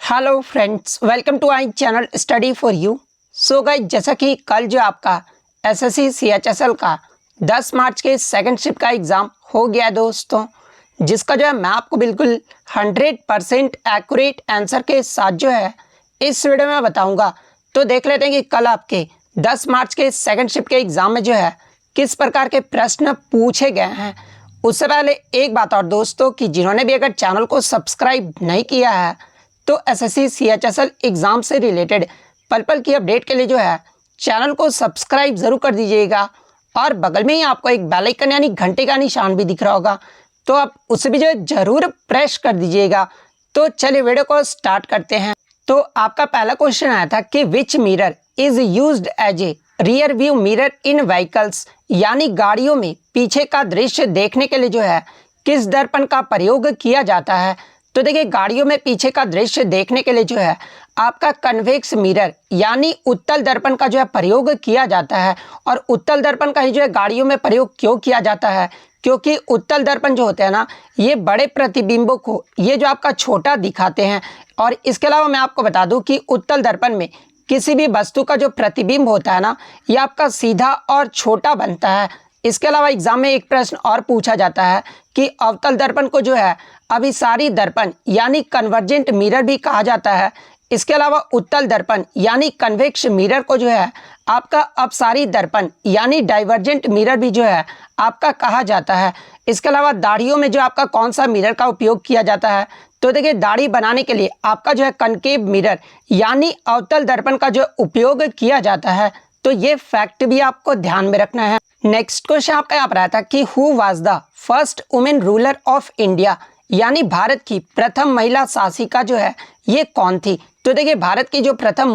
Hello friends, welcome to I channel study for you. So guys, जैसा कि कल जो आपका एसएससी सीएचएसएल का 10 मार्च के सेकंड शिफ्ट का एग्ज़ाम हो गया दोस्तों, जिसका जो है मैं आपको बिल्कुल 100% एक्यूरेट आंसर के साथ जो है इस वीडियो में बताऊंगा। तो देख लेते हैं कि कल आपके 10 मार्च के सेकंड शिफ्ट के एग्ज़ाम में जो है किस प्रकार के प्रश्न पूछे गए हैं। उससे पहले एक बात और दोस्तों, कि जिन्होंने भी अगर चैनल को सब्सक्राइब नहीं किया है तो एसएससी सीएचएसएल एग्ज़ाम से रिलेटेड पल पल की अपडेट के लिए जो है चैनल को सब्सक्राइब ज़रूर कर दीजिएगा। और बगल में ही आपको एक बेल आइकन यानी घंटे का निशान भी दिख रहा होगा, तो आप उसे भी जो है ज़रूर प्रेस कर दीजिएगा। तो चलिए वीडियो को स्टार्ट करते हैं। तो आपका पहला क्वेश्चन आया था कि which mirror is used as a rear view mirror in vehicles, यानी गाड़ियों में पीछे का दृश्य देखने के लिए जो है किस दर्पण का प्रयोग किया जाता है। तो देखिए, गाड़ियों में पीछे का दृश्य देखने के लिए जो है आपका कन्वेक्स मिरर यानी उत्तल दर्पण का जो है प्रयोग किया जाता है। और उत्तल दर्पण का ही जो है गाड़ियों में प्रयोग क्यों किया जाता है, क्योंकि उत्तल दर्पण जो होते हैं ना, ये बड़े प्रतिबिंबों को ये जो आपका छोटा दिखाते हैं। और इसके अलावा मैं आपको बता दूं कि उत्तल दर्पण में किसी भी वस्तु का जो प्रतिबिंब होता है ना, ये आपका सीधा और छोटा बनता है। इसके अलावा एग्जाम में एक प्रश्न और पूछा जाता है कि अवतल दर्पण को जो है अभिसारी दर्पण यानी कन्वर्जेंट मिरर भी कहा जाता है। इसके अलावा उत्तल दर्पण यानी कन्वेक्स मिरर को जो है आपका अपसारी दर्पण यानी डाइवर्जेंट मिरर भी जो है आपका कहा जाता है। इसके अलावा दाढ़ियों में जो आपका कौन सा मिरर का उपयोग किया जाता है, तो देखिए दाढ़ी बनाने के लिए आपका जो है कनकेव मिरर यानी अवतल दर्पण का जो उपयोग किया जाता है। तो ये फैक्ट भी आपको ध्यान में रखना है। नेक्स्ट क्वेश्चन आपका यहाँ पर आया था कि who was the first women ruler of India, यानी भारत की प्रथम महिला शासिका जो है ये कौन थी। तो देखिए, भारत की जो प्रथम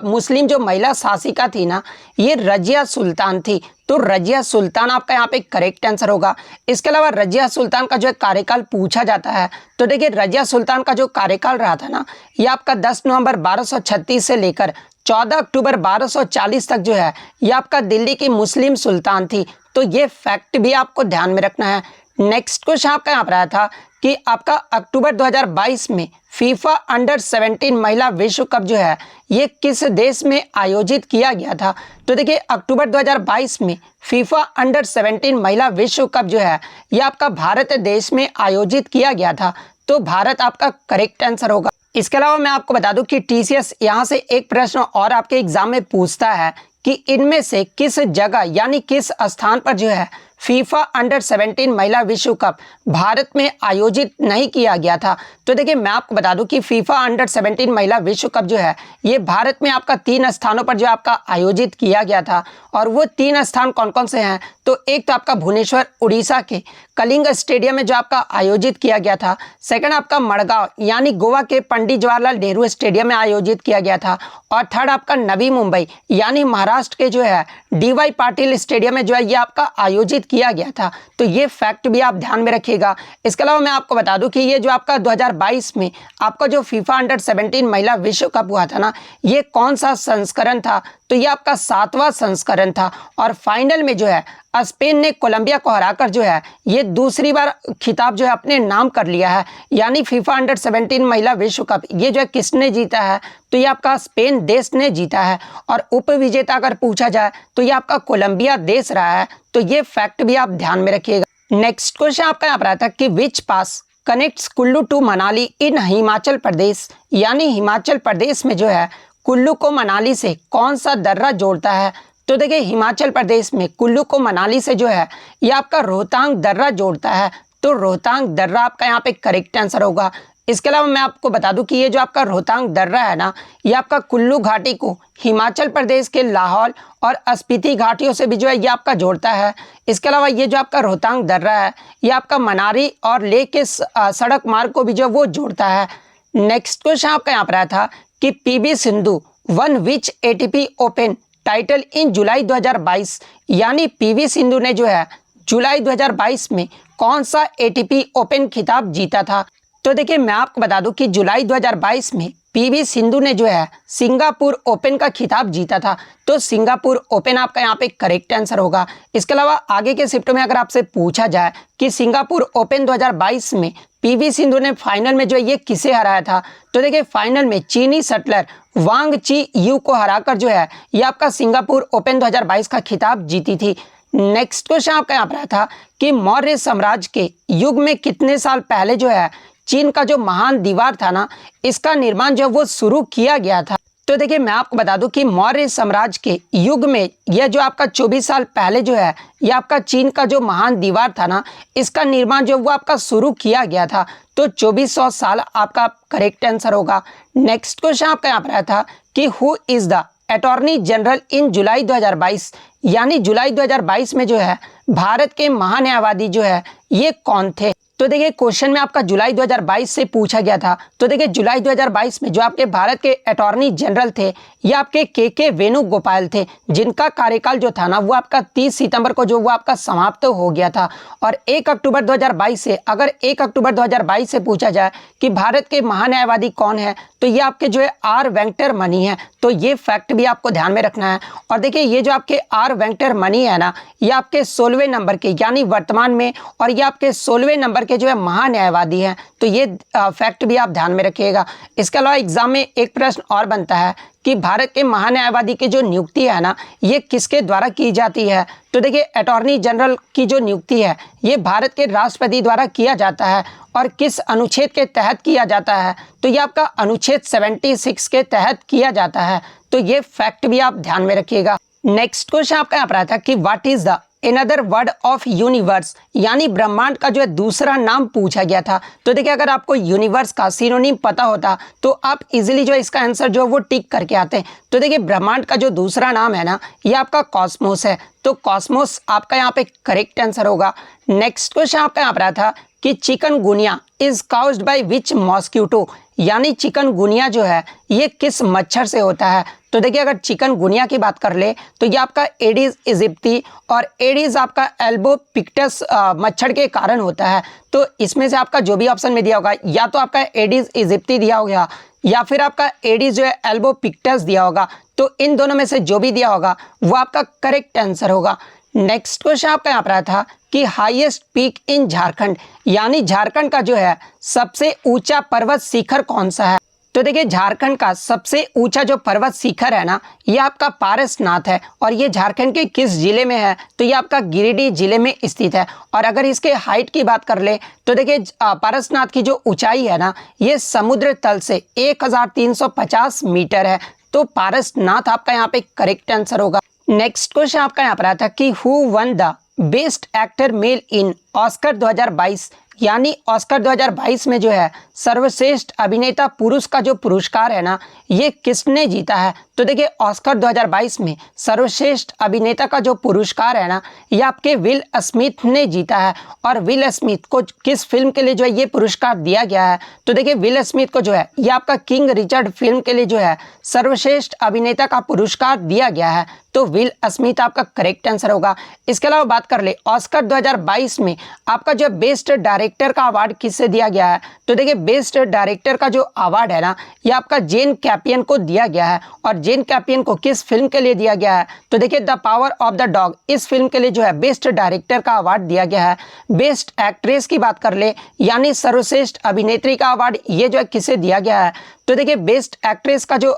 मुस्लिम जो महिला शासिका थी ना, ये रजिया सुल्तान थी। तो रजिया सुल्तान आपका यहाँ पे करेक्ट आंसर होगा। इसके अलावा रजिया सुल्तान का जो है कार्यकाल पूछा जाता है। तो देखिए, रजिया सुल्तान का जो कार्यकाल रहा था ना, ये आपका 10 नवंबर 1236 से लेकर 14 अक्टूबर 1240 तक जो है ये आपका दिल्ली की मुस्लिम सुल्तान थी। तो ये फैक्ट भी आपको ध्यान में रखना है। नेक्स्ट क्वेश्चन आपका यहाँ पर आया था कि आपका अक्टूबर 2022 में फीफा अंडर 17 महिला विश्व कप जो है ये किस देश में आयोजित किया गया था। तो देखिए, अक्टूबर 2022 में फीफा अंडर 17 महिला विश्व कप जो है ये आपका भारत देश में आयोजित किया गया था। तो भारत आपका करेक्ट आंसर होगा। इसके अलावा मैं आपको बता दूं कि टीसीएस यहाँ से एक प्रश्न और आपके एग्जाम में पूछता है कि इनमें से किस जगह यानी किस स्थान पर जो है फीफा अंडर 17 महिला विश्व कप भारत में आयोजित नहीं किया गया था। तो देखिए, मैं आपको बता दूं कि फीफा अंडर 17 महिला विश्व कप जो है ये भारत में आपका 3 स्थानों पर जो आपका आयोजित किया गया था। और वो 3 स्थान कौन कौन से हैं, तो एक तो आपका भुवनेश्वर उड़ीसा के कलिंग स्टेडियम में जो आपका आयोजित किया गया था। सेकंड आपका मड़गांव यानी गोवा के पंडित जवाहरलाल नेहरू स्टेडियम में आयोजित किया गया था। और थर्ड आपका नवी मुंबई यानी महाराष्ट्र के जो है डीवाई पाटिल स्टेडियम में जो है ये आपका आयोजित किया गया था। तो ये फैक्ट भी आप ध्यान में रखिएगा। इसके अलावा मैं आपको बता दूं कि ये जो आपका 2022 में आपका जो फीफा अंडर 17 महिला विश्व कप हुआ था ना, ये कौन सा संस्करण था, तो ये आपका 7वां संस्करण था। और फाइनल में जो है स्पेन ने कोलंबिया को हराकर जो है ये दूसरी बार खिताब जो है अपने नाम कर लिया है। यानी फीफा अंडर 17 महिला विश्व कप ये जो है किसने जीता है, तो ये आपका स्पेन देश ने जीता है। और उपविजेता अगर पूछा जाए तो ये आपका कोलंबिया देश रहा है। तो ये फैक्ट भी आप ध्यान में रखिएगा। नेक्स्ट क्वेश्चन आपका यहाँ पर आता है कि विच पास कनेक्ट्स कुल्लू टू मनाली इन हिमाचल प्रदेश, यानी हिमाचल प्रदेश में जो है कुल्लू को मनाली से कौन सा दर्रा जोड़ता है। तो देखिए, हिमाचल प्रदेश में कुल्लू को मनाली से जो है ये आपका रोहतांग दर्रा जोड़ता है। तो रोहतांग दर्रा आपका यहाँ पे करेक्ट आंसर होगा। इसके अलावा मैं आपको बता दूं कि ये जो आपका रोहतांग दर्रा है ना, ये आपका कुल्लू घाटी को हिमाचल प्रदेश के लाहौल और स्पीति घाटियों से भी जो है ये आपका जोड़ता है। इसके अलावा ये जो आपका रोहतांग दर्रा है ये आपका मनाली और लेह के सड़क मार्ग को भी जो वो जोड़ता है। नेक्स्ट क्वेश्चन आपका यहाँ पर आया था कि PV Sindhu won which ATP open title in July 2022, यानी पीवी सिंधु ने जो है जुलाई 2022 में कौन सा एटीपी ओपन खिताब जीता था। तो देखिए मैं आपको बता दूं कि जुलाई 2022 में पीवी सिंधु ने जो है सिंगापुर ओपन का खिताब जीता था। तो सिंगापुर ओपन आपका यहाँ पे करेक्ट आंसर होगा। इसके अलावा आगे के शिफ्ट में अगर आपसे पूछा जाए कि सिंगापुर ओपन 2022 में पीवी सिंधु ने फाइनल में जो है ये किसे हराया था, तो देखिए फाइनल में चीनी शटलर वांग ची यू को हराकर जो है ये आपका सिंगापुर ओपन 2022 का खिताब जीती थी। नेक्स्ट क्वेश्चन आपका यहाँ पर आया था कि मौर्य साम्राज्य के युग में कितने साल पहले जो है चीन का जो महान दीवार था ना, इसका निर्माण जो वो शुरू किया गया था। तो देखिए मैं आपको बता दूं कि मौर्य साम्राज्य के युग में यह जो आपका 24 साल पहले जो है ये आपका चीन का जो महान दीवार था ना, इसका निर्माण जो वो आपका शुरू किया गया था। तो 2400 साल आपका करेक्ट आंसर होगा। नेक्स्ट क्वेश्चन आपका यहाँ पर आया था कि who is the attorney general in July 2022, यानी जुलाई 2022 में जो है भारत के महान्यायवादी जो है ये कौन थे। तो देखिए क्वेश्चन में आपका जुलाई 2022 से पूछा गया था। तो देखिए जुलाई 2022 में जो आपके भारत के अटॉर्नी जनरल थे ये आपके के वेणुगोपाल थे, जिनका कार्यकाल जो था ना वो आपका 30 सितंबर को जो वो आपका समाप्त हो गया था। और 1 अक्टूबर 2022 से, अगर 1 अक्टूबर 2022 से पूछा जाए कि भारत के महान्यायवादी कौन है, तो ये आपके जो है आर वेंकटरमणि है। तो ये फैक्ट भी आपको ध्यान में रखना है। और देखिए ये जो आपके आर वेंकटरमणि है ना, ये आपके 16वें नंबर के यानी वर्तमान में, और ये आपके 16वें नंबर के जो है महान्यायवादी हैं। तो ये फैक्ट भी आप ध्यान में रखिएगा। इसके अलावा एग्जाम में एक प्रश्न और बनता है कि भारत के महान्यायवादी की जो नियुक्ति है ना ये किसके द्वारा की जाती है। तो देखिए अटॉर्नी जनरल की जो नियुक्ति है ये भारत के राष्ट्रपति द्वारा किया जाता है। और किस अनुच्छेद के तहत किया जाता है, तो ये आपका अनुच्छेद 76 के तहत किया जाता है। तो ये फैक्ट भी आप ध्यान में रखिएगा। नेक्स्ट क्वेश्चन आपका यहाँ पर आया था कि what is the another word of universe, यानी ब्रह्मांड का जो है दूसरा नाम पूछा गया था। तो देखिए अगर आपको यूनिवर्स का सिनोनिम पता होता तो आप इजीली जो है इसका आंसर जो है वो टिक करके आते। तो देखिए ब्रह्मांड का जो दूसरा नाम है ना ये आपका कॉस्मोस है। तो कॉस्मोस आपका यहाँ पे करेक्ट आंसर होगा। नेक्स्ट क्वेश्चन आपका यहाँ पर आया था कि chikungunya is caused by which mosquito, यानी चिकनगुनिया जो है ये किस मच्छर से होता है। तो देखिए अगर चिकनगुनिया की बात कर ले तो ये आपका एडिस इजिप्टी और एडिस आपका एल्बोपिक्टस मच्छर के कारण होता है। तो इसमें से आपका जो भी ऑप्शन में दिया होगा या तो आपका एडिस इजिप्टी दिया होगा या फिर आपका एडिस जो है एल्बोपिक्टस दिया होगा। तो इन दोनों में से जो भी दिया होगा वो आपका करेक्ट आंसर होगा। नेक्स्ट क्वेश्चन आपका यहाँ पर आया था कि हाईएस्ट पीक इन झारखंड, यानी झारखंड का जो है सबसे ऊंचा पर्वत शिखर कौन सा है। तो देखिए झारखंड का सबसे ऊंचा जो पर्वत शिखर है ना ये आपका पारसनाथ है। और ये झारखंड के किस जिले में है, तो ये आपका गिरिडीह जिले में स्थित है। और अगर इसके हाइट की बात कर ले तो देखिए पारसनाथ की जो ऊंचाई है ना ये समुद्र तल से 1350 मीटर है। तो पारसनाथ आपका यहाँ पे करेक्ट आंसर होगा। नेक्स्ट क्वेश्चन आपका यहाँ पर आया था कि who one the best actor male in Oscar 2022, यानी ऑस्कर 2022 में जो है सर्वश्रेष्ठ अभिनेता पुरुष का जो पुरस्कार है ना ये किसने जीता है। तो देखिए ऑस्कर 2022 में सर्वश्रेष्ठ अभिनेता का जो पुरस्कार है ना ये आपके विल स्मिथ ने जीता है। और विल स्मिथ को किस फिल्म के लिए जो है ये पुरस्कार दिया गया है, तो देखिए विल स्मिथ को जो है ये आपका किंग रिचर्ड फिल्म के लिए जो है सर्वश्रेष्ठ अभिनेता का पुरस्कार दिया गया है। तो विल स्मिथ आपका करेक्ट आंसर होगा। इसके अलावा बात कर ले ऑस्कर 2022 में आपका जो बेस्ट डायरेक्टर का अवार्ड किससे दिया गया है। तो देखिए बेस्ट डायरेक्टर का जो अवार्ड है ना ये आपका जेन कैपियन को दिया गया है। और जेन कैपियन को किस फिल्म के लिए दिया गया है, तो देखिए the power of the dog, इस फिल्म के लिए जो है बेस्ट डायरेक्टर का अवार्ड दिया गया है। बेस्ट एक्ट्रेस की बात कर ले यानी सर्वश्रेष्ठ अभिनेत्री का अवार्ड ये जो है किसे दिया गया है, तो देखिए बेस्ट एक्ट्रेस का जो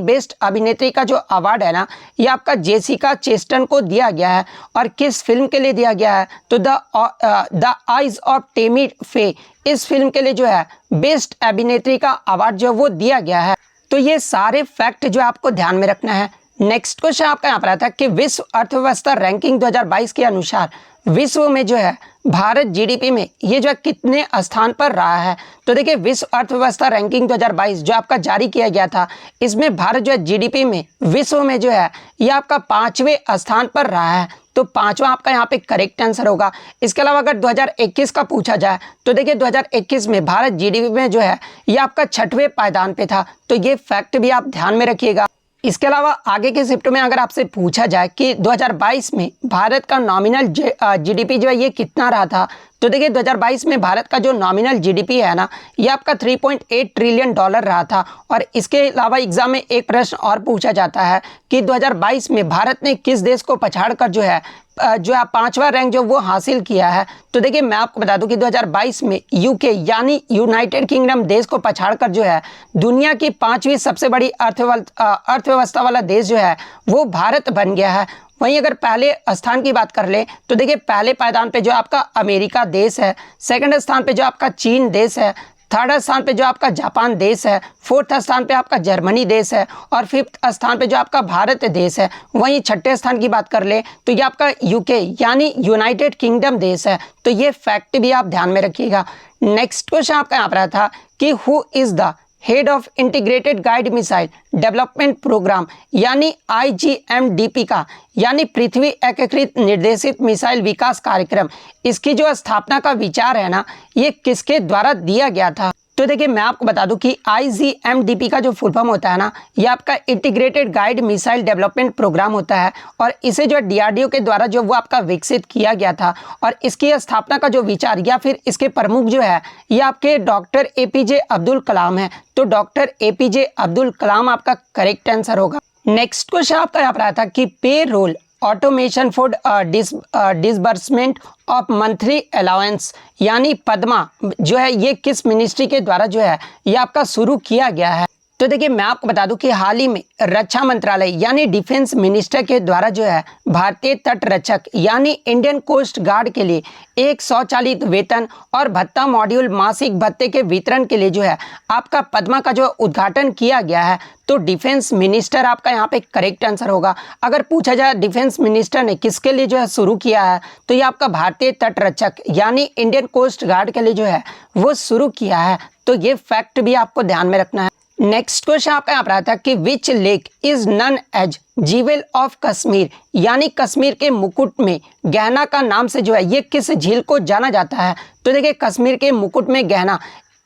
बेस्ट अभिनेत्री का जो अवार्ड है ना ये आपका जेसिका चेस्टन को दिया गया है। और किस फिल्म के लिए दिया गया है, तो द आइज ऑफ टेमी फे, इस फिल्म के लिए जो है बेस्ट अभिनेत्री का अवार्ड जो वो दिया गया है। तो ये सारे फैक्ट जो आपको ध्यान में रखना है। नेक्स्ट क्वेश्चन आपका यहाँ पर आता है कि विश्व अर्थव्यवस्था रैंकिंग 2022 के अनुसार विश्व में जो है भारत जीडीपी में ये जो है कितने स्थान पर रहा है। तो देखिए विश्व अर्थव्यवस्था रैंकिंग 2022 जो आपका जारी किया गया था इसमें भारत जो है जीडीपी में विश्व में जो है ये आपका 5वें स्थान पर रहा है। तो 5वां आपका यहाँ पे करेक्ट आंसर होगा। इसके अलावा अगर 2021 का पूछा जाए तो देखिए 2021 में भारत जीडीपी में जो है ये आपका 6वें पायदान पे था। तो ये फैक्ट भी आप ध्यान में रखिएगा। इसके अलावा आगे के शिफ्ट में अगर आपसे पूछा जाए कि 2022 में भारत का नॉमिनल जीडीपी जो है ये कितना रहा था, तो देखिए 2022 में भारत का जो नॉमिनल जीडीपी है ना, ये आपका 3.8 ट्रिलियन डॉलर रहा था। और इसके अलावा एग्जाम में एक प्रश्न और पूछा जाता है कि 2022 में भारत ने किस देश को पछाड़कर जो है पांचवा रैंक जो वो हासिल किया है। तो देखिए मैं आपको बता दूं कि 2022 में यूके यानी यूनाइटेड किंगडम देश को पछाड़कर जो है दुनिया की 5वीं सबसे बड़ी अर्थव्यवस्था वाला देश जो है वो भारत बन गया है। वहीं अगर पहले स्थान की बात कर ले तो देखिए पहले पायदान पे जो आपका अमेरिका देश है, सेकंड स्थान पे जो आपका चीन देश है, थर्ड स्थान पे जो आपका जापान देश है, फोर्थ स्थान पे आपका जर्मनी देश है और फिफ्थ स्थान पे जो आपका भारत देश है। वहीं छठे स्थान की बात कर ले तो ये आपका यूके यानी यूनाइटेड किंगडम देश है। तो ये फैक्ट भी आप ध्यान में रखिएगा। नेक्स्ट क्वेश्चन आपका यहाँ पर रहा था कि who is the head of integrated guide missile development programme यानी IGMDP का यानी पृथ्वी एकीकृत निर्देशित मिसाइल विकास कार्यक्रम, इसकी जो स्थापना का विचार है ना, ये किसके द्वारा दिया गया था। तो देखिए मैं आपको बता दूं कि IGMDP का जो फुल फॉर्म होता है ना, ये आपका integrated guide missile development programme होता है और इसे जो DRDO के द्वारा जो वो आपका विकसित किया गया था। और इसकी स्थापना का जो विचार या फिर इसके प्रमुख जो है ये आपके डॉक्टर APJ अब्दुल कलाम है। तो डॉक्टर APJ अब्दुल कलाम आपका करेक्ट आंसर होगा। नेक्स्ट क्वेश्चन आपका यहाँ पर आया था कि payroll automation for disbursement of monthly allowance यानी पद्मा जो है ये किस मिनिस्ट्री के द्वारा जो है ये आपका शुरू किया गया है। तो देखिए मैं आपको बता दूं कि हाल ही में रक्षा मंत्रालय यानी डिफेंस मिनिस्टर के द्वारा जो है भारतीय तट रक्षक यानी इंडियन कोस्ट गार्ड के लिए एक स्वचालित वेतन और भत्ता मॉड्यूल मासिक भत्ते के वितरण के लिए जो है आपका पद्मा का जो उद्घाटन किया गया है। तो डिफेंस मिनिस्टर आपका यहाँ पे करेक्ट आंसर होगा। अगर पूछा जाए डिफेंस मिनिस्टर ने किसके लिए जो है शुरू किया है तो ये आपका भारतीय तट रक्षक यानी इंडियन कोस्ट गार्ड के लिए जो है वो शुरू किया है। तो ये फैक्ट भी आपको ध्यान में रखना है। नेक्स्ट क्वेश्चन आपका यहाँ पर आता है कि which lake is known as jewel of Kashmir यानी कश्मीर के मुकुट में गहना का नाम से जो है ये किस झील को जाना जाता है। तो देखिए कश्मीर के मुकुट में गहना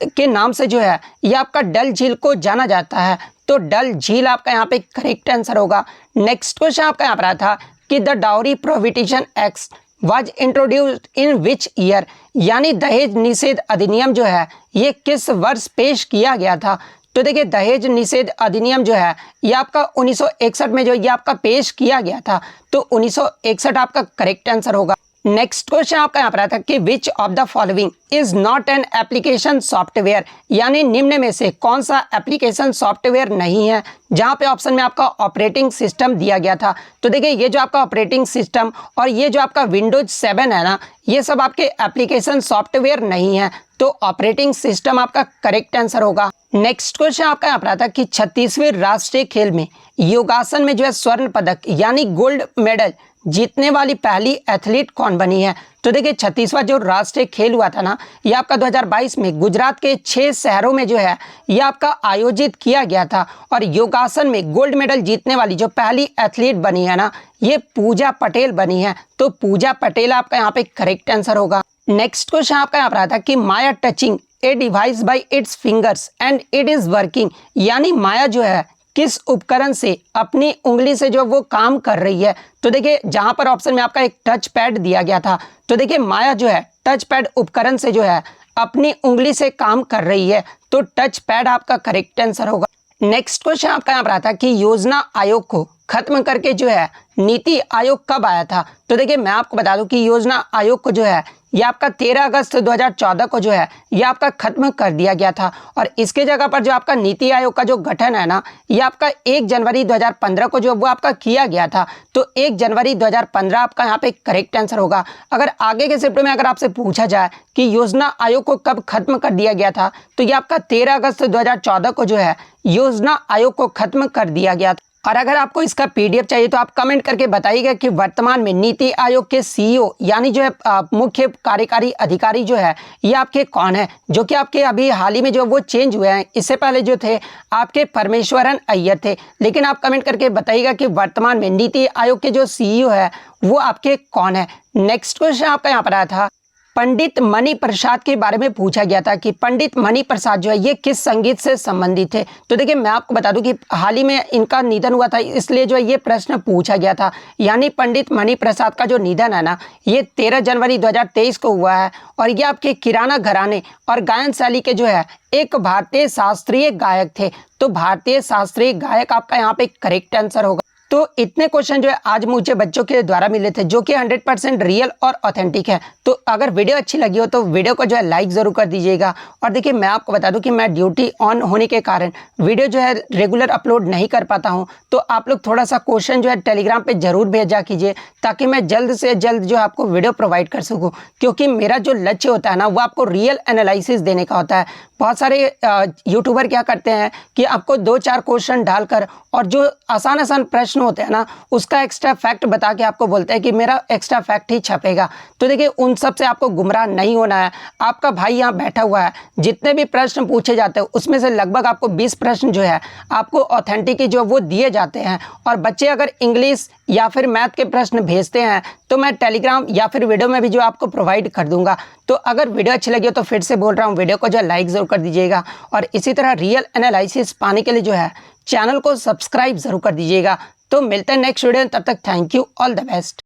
के नाम से जो है ये आपका डल झील को जाना जाता है। तो डल झील आपका यहाँ पे करेक्ट आंसर होगा। नेक्स्ट क्वेश्चन आपका यहाँ पर आया था कि the dowry prohibition act was introduced in which year यानी दहेज निषेध अधिनियम जो है ये किस वर्ष पेश किया गया था। तो देखिए दहेज निषेध अधिनियम जो है ये आपका 1961 में जो ये आपका पेश किया गया था। तो 1961 आपका करेक्ट आंसर होगा। नेक्स्ट क्वेश्चन आपका यहाँ पर आता है कि which of the following is not an application software यानी निम्न में से कौन सा एप्लीकेशन सॉफ्टवेयर नहीं है, जहाँ पे ऑप्शन में आपका ऑपरेटिंग सिस्टम दिया गया था। तो देखिए ये जो आपका ऑपरेटिंग सिस्टम और ये जो आपका विंडोज 7 है ना, ये सब आपके एप्लीकेशन सॉफ्टवेयर नहीं है। तो ऑपरेटिंग सिस्टम आपका करेक्ट आंसर होगा। नेक्स्ट क्वेश्चन आपका यहाँ पर आता है कि 36वें राष्ट्रीय खेल में योगासन में जो है स्वर्ण पदक यानी गोल्ड मेडल जीतने वाली पहली एथलीट कौन बनी है। तो देखिए 36वां जो राष्ट्रीय खेल हुआ था ना, ये आपका 2022 में गुजरात के 6 शहरों में जो है ये आपका आयोजित किया गया था और योगासन में गोल्ड मेडल जीतने वाली जो पहली एथलीट बनी है ना, ये पूजा पटेल बनी है। तो पूजा पटेल आपका यहाँ पे करेक्ट आंसर होगा। नेक्स्ट क्वेश्चन आपका यहाँ पर आता है कि Maya touching a device by its fingers and it is working यानी माया जो है किस उपकरण से अपनी उंगली से जो वो काम कर रही है। तो देखिए जहां पर ऑप्शन में आपका एक टच पैड दिया गया था, तो देखिए माया जो है टच पैड उपकरण से जो है अपनी उंगली से काम कर रही है। तो टच पैड आपका करेक्ट आंसर होगा। नेक्स्ट क्वेश्चन आपका यहाँ पर आता है कि योजना आयोग को खत्म करके जो है नीति आयोग कब आया था। तो देखिए मैं आपको बता दूं कि योजना आयोग को जो है ये आपका 13 अगस्त 2014 को जो है ये आपका खत्म कर दिया गया था और इसके जगह पर जो आपका नीति आयोग का जो गठन है ना, ये आपका 1 जनवरी 2015 को जो वो आपका किया गया था। तो 1 जनवरी 2015 आपका यहाँ पे करेक्ट आंसर होगा। अगर आगे के शिफ्ट में अगर आपसे पूछा जाए कि योजना आयोग को कब खत्म कर दिया गया था, तो ये आपका 13 अगस्त 2014 को जो है योजना आयोग को खत्म कर दिया गया था। और अगर आपको इसका PDF चाहिए तो आप कमेंट करके बताइएगा कि वर्तमान में नीति आयोग के CEO यानी जो है मुख्य कार्यकारी अधिकारी जो है ये आपके कौन है, जो कि आपके अभी हाल ही में जो वो चेंज हुए हैं। इससे पहले जो थे आपके परमेश्वरन अय्यर थे, लेकिन आप कमेंट करके बताइएगा कि वर्तमान में नीति आयोग के जो CEO है वो आपके कौन है। नेक्स्ट क्वेश्चन आपका यहाँ पर आया था पंडित मणि प्रसाद के बारे में पूछा गया था कि पंडित मणि प्रसाद जो है ये किस संगीत से संबंधित थे। तो देखिए मैं आपको बता दूं कि हाल ही में इनका निधन हुआ था, इसलिए जो है ये प्रश्न पूछा गया था। यानी पंडित मणि प्रसाद का जो निधन है ना, ये 13 जनवरी 2023 को हुआ है और ये आपके किराना घराने और गायन शैली के जो है एक भारतीय शास्त्रीय गायक थे। तो भारतीय शास्त्रीय गायक आपका यहाँ पे करेक्ट आंसर होगा। तो इतने क्वेश्चन जो है आज मुझे बच्चों के द्वारा मिले थे जो कि 100% रियल और ऑथेंटिक है। तो अगर वीडियो अच्छी लगी हो तो वीडियो को जो है लाइक ज़रूर कर दीजिएगा। और देखिए मैं आपको बता दूं कि मैं ड्यूटी ऑन होने के कारण वीडियो जो है रेगुलर अपलोड नहीं कर पाता हूं। तो आप लोग थोड़ा सा क्वेश्चन जो है टेलीग्राम पे ज़रूर भेजा कीजिए ताकि मैं जल्द से जल्द जो है आपको वीडियो प्रोवाइड कर सकूँ, क्योंकि मेरा जो लक्ष्य होता है ना वो आपको रियल एनालिसिस देने का होता है। बहुत सारे यूट्यूबर क्या करते हैं कि आपको 2-4 क्वेश्चन डालकर और जो आसान आसान प्रश्न होते हैं ना उसका एक्स्ट्रा फैक्ट बता के आपको बोलते हैं कि मेरा एक्स्ट्रा फैक्ट ही छपेगा। तो देखिए उन सब से आपको गुमराह नहीं होना है। आपका भाई यहाँ बैठा हुआ है, जितने भी प्रश्न पूछे जाते हैं उसमें से लगभग आपको 20 प्रश्न जो है आपको ऑथेंटिक जो वो दिए जाते हैं। और बच्चे अगर इंग्लिश या फिर मैथ के प्रश्न भेजते हैं तो मैं टेलीग्राम या फिर वीडियो में भी जो आपको प्रोवाइड कर दूंगा। तो अगर वीडियो अच्छी लगी हो तो फिर से बोल रहा हूँ वीडियो को जो है लाइक ज़रूर कर दीजिएगा और इसी तरह रियल एनालिसिस पाने के लिए जो है चैनल को सब्सक्राइब ज़रूर कर दीजिएगा। तो मिलते हैं नेक्स्ट वीडियो में, तब तक thank you, all the best.